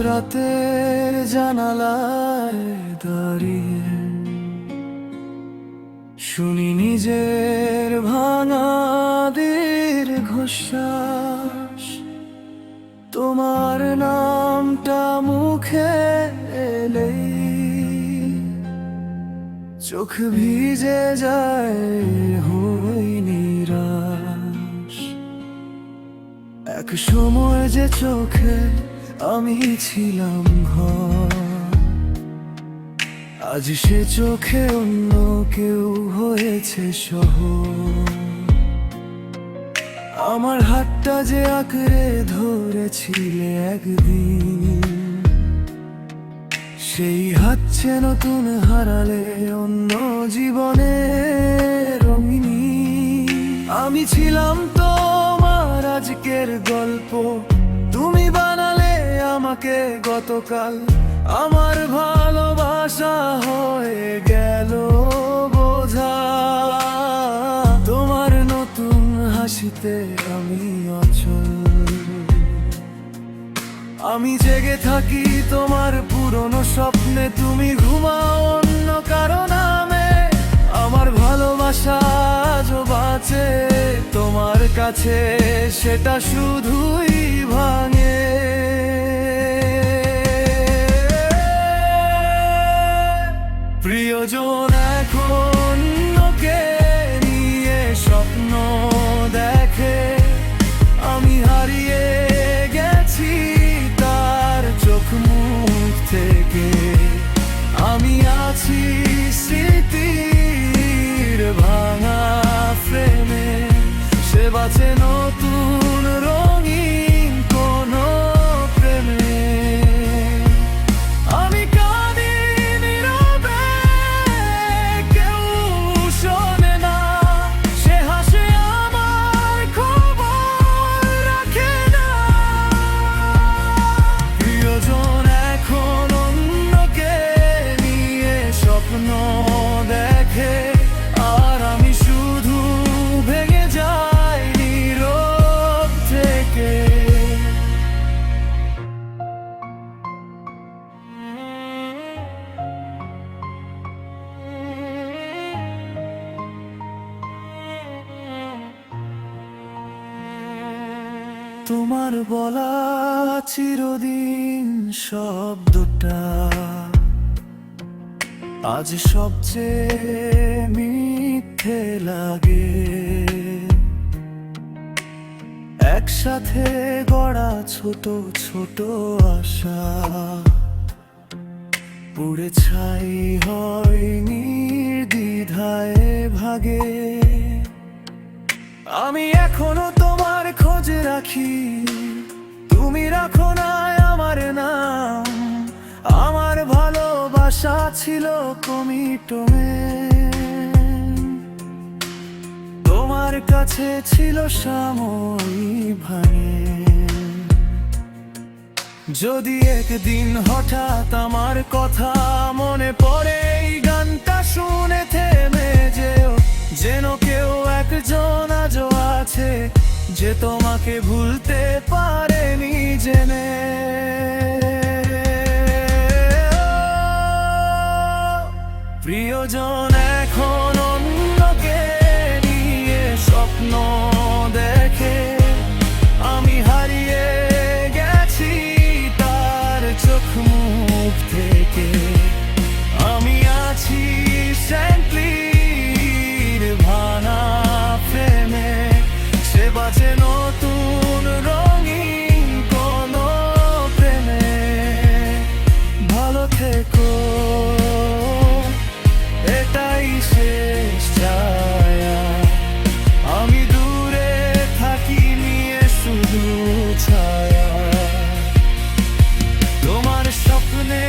রাতের জানালায় দাঁড়িয়ে শুনি নিজের ভাঙা দীর্ঘশ্বাস। তোমার নামটা মুখে এলেই চোখ ভিজে যায়, হই নিরাশ। এক সময় যে চোখে আমি ছিলাম ঘর, আজ সে চোখে অন্য কেউ হয়েছে শহর। আমার হাতটা যে আঁকড়ে ধরেছিলে একদিন, সেই হাত যে নতুন হারালে অন্য জীবনে রঙিনী। আমি ছিলাম তোমার আজকের গল্প, তুমি বানালে আমাকে গতকাল। আমার ভালোবাসা হয়ে গেল বোঝা, তোমার নতুন হাসিতে আমি অচল। আমি জেগে থাকি তোমার পুরনো স্বপ্নে, তুমি ঘুমাও অন্য কারো নামে। আমার ভালোবাসা আজও বাঁচে তোমার কাছে, সেটা শুধুই ভাঙে। প্রিয়জন এখন লোকে নিয়ে স্বপ্ন দেখে, আমি হারিয়ে গেছি তার চোখ মুখ থেকে। আমি আছি স্মৃতির ভাঙা ফ্রেমে, সে বাঁচে নতুন রঙিন কোনো প্রেমে। আমি কাঁদি নীরবে, কেউ শোনে না, সে হাসে আমার খবর রাখে না। প্রিয়জন এখন অন্যকে নিয়ে স্বপ্ন দেখে, আর আমি শুধু ভেঙে যাই নীরব থেকে। তোমার বলা চিরদিন শব্দটা আজ সবচেয়ে মিথ্যে লাগে। একসাথে গড়া ছোট ছোট আশা পুড়ে ছাই হয় নির্দ্বিধায় ভাগে। আমি এখনো তোমার খোঁজ রাখি, তুমি রাখো না আমার নাম। আমার ভালোবাসা ছিল কমিটমেন্ট, তোমার কাছে ছিল সাময়িক ভাঙে। যদি একদিন হঠাৎ আমার কথা মনে পড়ে, এই গানটা শুনে থেমে যেও, যেন কেউ একজন আজও আছে যে তোমাকে ভুলতে পারেনি জেনে। প্রিয়জন এখন অন্যকে নিয়ে স্বপ্ন দেখে, আমি হারিয়ে গেছি তার চোখ মুখ থেকে। আমি আছি স্যান্টলির ভাঙা প্রেমে, সে বাঁচে নতুন রঙিন কোনো প্রেমে। ভালো থেকো, এটাই শেষ ছায়া। আমি দূরে থাকি নিয়ে শুধু ছায়া, তোমার স্বপ্নে